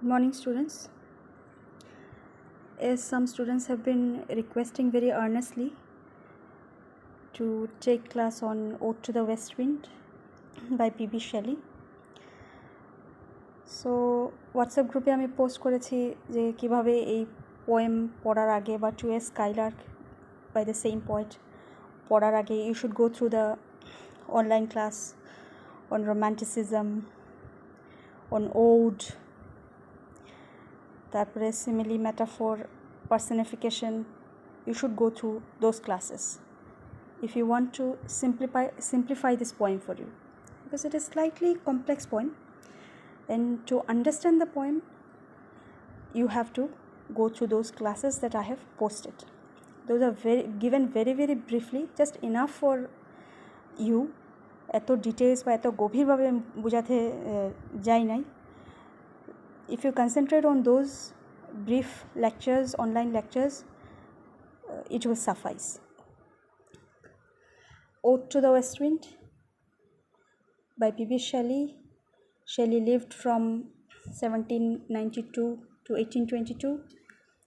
Good morning, students. As some students have been requesting very earnestly to take class on Ode to the West Wind by P.B. Shelley. So WhatsApp গ্রুপে আমি post করেছি যে কিভাবে এই poem পড়ার আগে বা to a skylark by the same poet পড়ার আগে you should go through the online class on romanticism, on ode, তারপরে simile, metaphor, personification. You should go through those classes if you want to simplify this poem for you, because it is slightly complex poem, and to understand the poem you have to go through those classes that I have posted. Those are given very briefly, just enough for you. এত details বা এত গভীরভাবে বোঝাতে যাই নাই. If you concentrate on those brief lectures, online lectures, it will suffice. Ode to the West Wind by P.B. Shelley. Shelley lived from 1792 to 1822.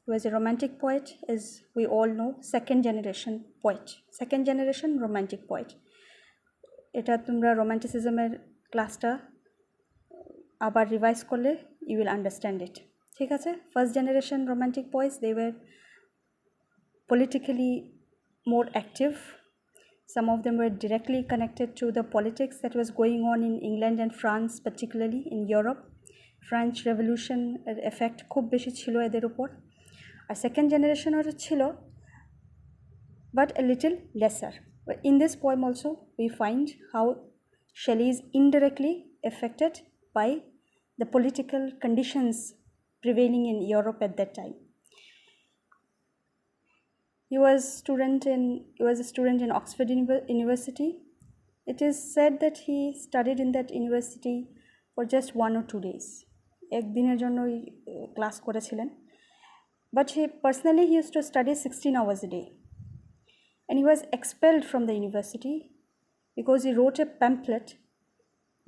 He was a romantic poet, as we all know, second generation poet, second generation romantic poet. এটা তোমরা রোমান্টিসিজমের ক্লাসটা আবার revise করলে you will understand it. ঠিক আছে? First generation romantic poets, they were politically more active. Some of them were directly connected to the politics that was going on in England and France, particularly in Europe. French Revolution effect খুব বেশি ছিল এদের উপর. আর second generation ওটা ছিল, but a little lesser. But in this poem also we find how Shelley is indirectly affected by the political conditions prevailing in Europe at that time. He was a student in Oxford University. It is said that he studied in that university for just 1 or 2 days. একদিনের জন্যই class করেছিলেন. But he used to study 16 hours a day. And he was expelled from the university because he wrote a pamphlet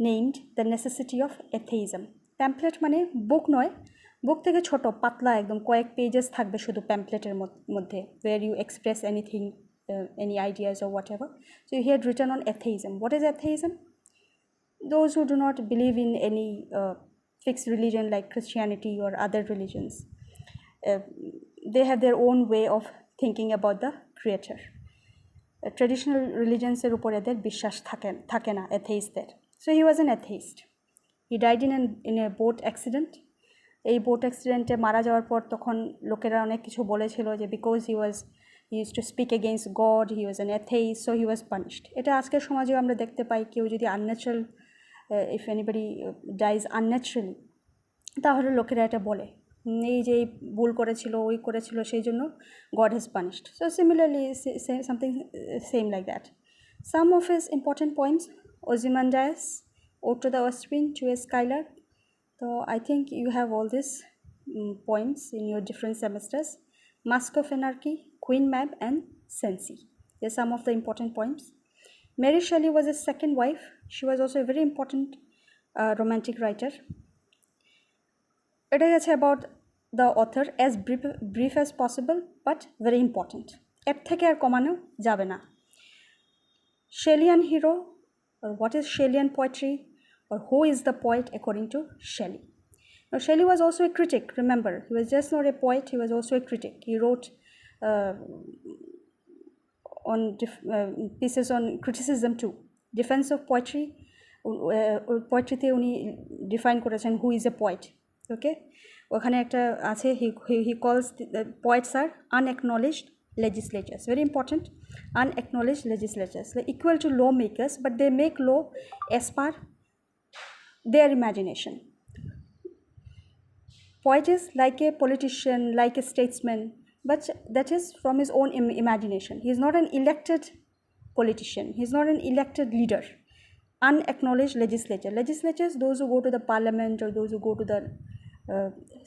named The Necessity of Atheism. Pamphlet মানে বুক নয়, বুক থেকে ছোট পাতলা একদম কয়েক পেজেস থাকবে শুধু প্যাম্পলেটের মধ্যে, where you express anything, any ideas or whatever. So he had written on atheism. What is atheism? Those who do not believe in any fixed religion like Christianity or other religions. They have their own way of thinking about the creator. Traditional religions এর উপর এদের বিশ্বাস থাকে না atheistদের. So he was an atheist. He died in a boat accident. এই boat অ্যাক্সিডেন্টে মারা যাওয়ার পর তখন লোকেরা অনেক কিছু বলেছিল যে because he used to speak against God, he was an atheist, so he was punished. এটা আজকের সমাজেও আমরা দেখতে পাই, কেউ যদি unnatural, if anybody dies unnaturally, তাহলে লোকেরা এটা বলে এই যে ভুল করেছিল ওই করেছিল সেই জন্য God has punished. So similarly, something same like that. Some of his important poems: Ozymandias, Ode to the West Wind, To a Skylark. So I think you have all these poems in your different semesters. Mask of Anarchy, Queen Mab, and Sensi. They're some of the important poems. Mary Shelley was his second wife. She was also a very important romantic writer. It is about the author, as brief as possible, but very important. এর থেকে আর কমানো যাবে না. Shelleyean-Hero, or what is Shelleyan poetry, or who is the poet according to Shelley? Now Shelley was also a critic, remember. He was just not a poet, he was also a critic. He wrote on pieces on criticism too. Defense of poetry, poetryতে উনি define করেছেন who is a poet. Okay, ওখানে একটা আছে, he calls the poets are unacknowledged legislators. Very important. Unacknowledged legislators, like equal to lawmakers, but they make law as per their imagination. Poet is like a politician, like a statesman, but that is from his own imagination. He is not an elected politician, he is not an elected leader. Unacknowledged legislator. Legislators, those who go to the parliament or those who go to the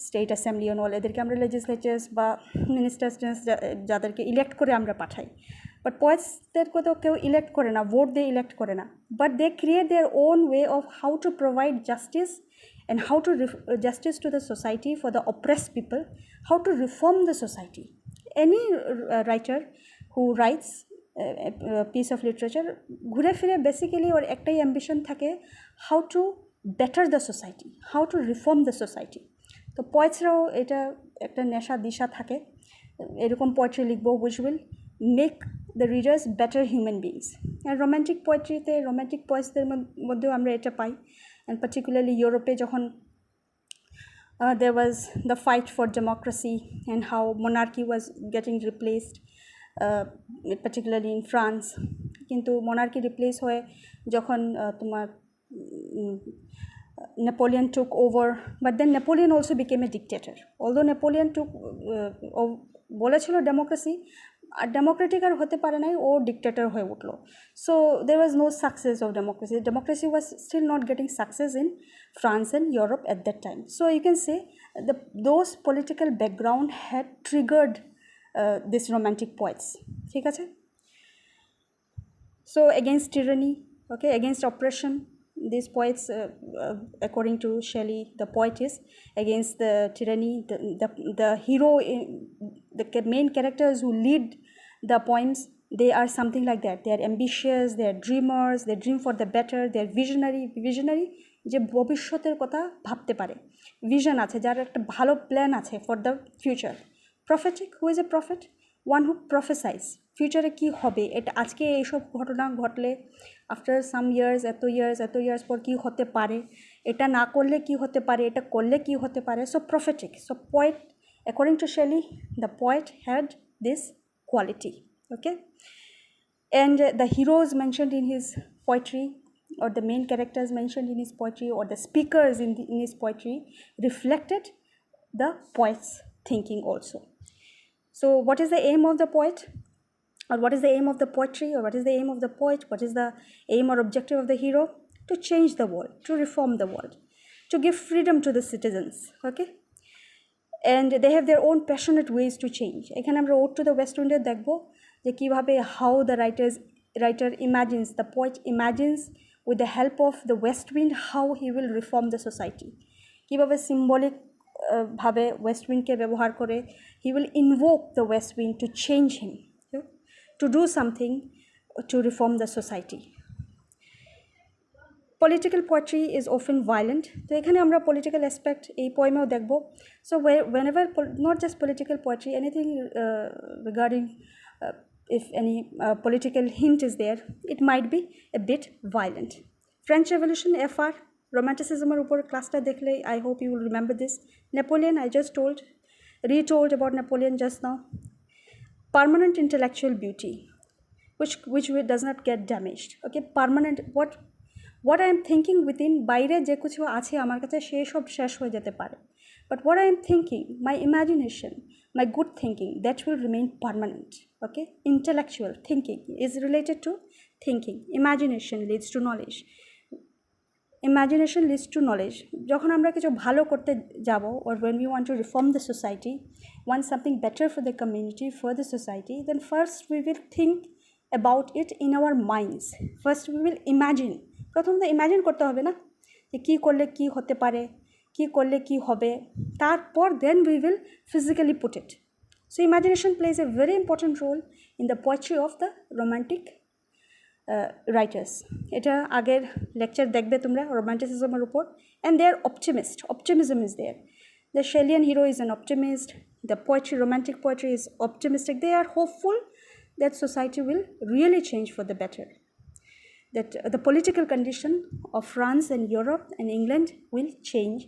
state assembly and all, এদেরকে আমরা legislators বা ministers যাদেরকে elect করে আমরা পাঠাই. But পোয়েটসদেরকে তো কেউ elect করে না, ভোট দিয়ে ইলেক্ট করে না, but they create their own way of how to provide justice and how to justice to the society for the oppressed people, how to reform the society. Any writer who writes a piece of literature ঘুরে ফিরে basically ওর একটাই ambition থাকে, how to better the society, how to reform the society. তো পোয়েটসরাও এটা একটা নেশা দিশা থাকে, এরকম পোয়েট্রি লিখবো which will make the readers better human beings. R romantic পোয়েট্রিতে, romantic পোয়েটসদের মধ্যেও আমরা এটা পাই, and particularly Europe যখন there was the fight for democracy and how monarchy was getting replaced, particularly in France. কিন্তু monarchy replace হয়ে যখন তোমার Napoleon took over, but then Napoleon also became a dictator. Although Napoleon took বলেছিল democracy, আর democratic আর হতে পারে নাই, ও ডিক্টেটর হয়ে উঠলো। So there was no success of democracy, democracy was still not getting success in France and Europe at that time. So you can say those political background had triggered this romantic poets. ঠিক আছে? So against tyranny, okay, against oppression, these poets, according to Shelley, the poet is against the tyranny. The hero, the main characters who lead the poems, they are something like that. They are ambitious, they are dreamers, they dream for the better, they are visionary, যে ভবিষ্যতের কথা ভাবতে পারে, vision আছে, যার একটা ভালো plan আছে for the future. Prophetic, who is a prophet? One who prophesies ফিউচারে কী হবে, এটা আজকে এইসব ঘটনা ঘটলে আফটার সাম ইয়ার্স, এত ইয়ার্স পর কী হতে পারে, এটা না করলে কী হতে পারে, এটা করলে কী হতে পারে। So prophetic, so poet, according to Shelley, the poet had this quality, okay? And the heroes mentioned in his poetry, or the main characters mentioned in his poetry, or the speakers in his poetry reflected the poet's thinking also. So what is the aim of the poet, or what is the aim of the poetry, or what is the aim of the poet, what is the aim or objective of the hero? To change the world, to reform the world, to give freedom to the citizens, okay? And they have their own passionate ways to change. এখানে আমরা Ode to the West Wind দেখব যে কীভাবে how the writer imagines, the poet imagines with the help of the west wind how he will reform the society. কীভাবে symbolic ভাবে West উইন্ডকে ব্যবহার করে he will invoke the west wind to change him, to do something to reform the society. Political poetry is often violent. তো এখানে আমরা political aspect এই poem-এও দেখব. So whenever, not just political poetry, anything regarding if any political hint is there, it might be a bit violent. French Revolution, FR, romanticism-এর উপর ক্লাসটা দেখলে I hope you will remember this. Napoleon, I just retold about Napoleon just now. Permanent intellectual beauty, which does not get damaged. Okay, permanent, what I am thinking within, বাইরে যে কিছু আছে আমার কাছে সে সব শেষ হয়ে যেতে পারে, but what I am thinking, my imagination, my good thinking, that will remain permanent. Okay, intellectual thinking is related to thinking. Imagination leads to knowledge. Imagination leads to knowledge. যখন আমরা কিছু ভালো করতে যাব, or when we want to reform the society, want something better for the community, for the society, then first we will think about it in our minds. First we will imagine. প্রথম তো imagine করতে হবে না, যে কী করলে কী হতে পারে, কী করলে কী হবে, তারপর then we will physically put it. So imagination plays a very important role in the poetry of the romantic writers. এটা আগের লেকচার দেখবে তোমরা রোম্যান্টিসিজমের উপর। And they are optimism is there. The Shelleyean-Hero is an optimist. The poetry, romantic poetry, is optimistic. They are hopeful that society will really change for the better, that the political condition of France and Europe and England will change,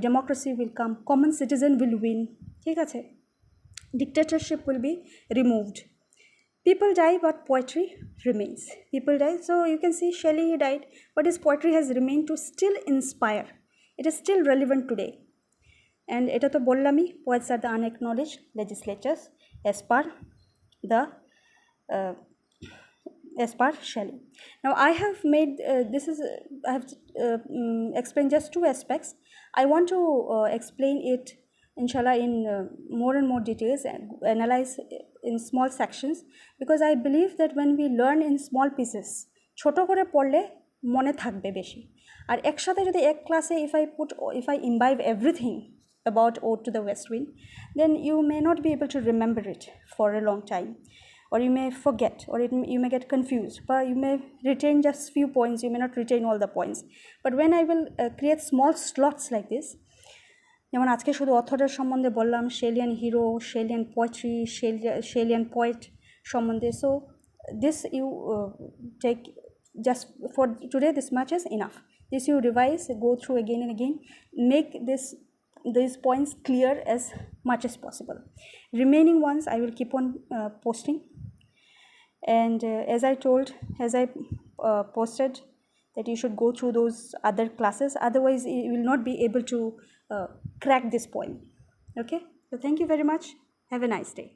democracy will come, common citizen will win, ঠিক আছে, dictatorship will be removed, people die but poetry remains, people die. So you can see Shelley, he died, but his poetry has remained to still inspire, it is still relevant today. And এটা তো বললামই, poets are the unacknowledged legislators as per Shelley. Now I have made I have explained just two aspects. I want to explain it inshallah, in more and more details and analyze in small sections, because I believe that when we learn in small pieces, ছোটো করে পড়লে মনে থাকবে বেশি। আর একসাথে যদি এক ক্লাসে if I imbibe everything about Ode to the West Wind, then you may not be able to remember it for a long time, or you may forget, or you may get confused, but you may retain just few points, you may not retain all the points. But when I will create small slots like this, যেমন আজকে শুধু অথরের সম্বন্ধে বললাম, শেলিয়ান hero, শেলিয়ান poetry, শেলিয়ান poet সম্বন্ধে, so this you take just for today, this much is enough. This you revise, go through again and again, make these points clear as much as possible. Remaining ones I will keep on posting, and as I posted that you should go through those other classes, otherwise you will not be able to crack this point. Okay, so thank you very much. Have a nice day.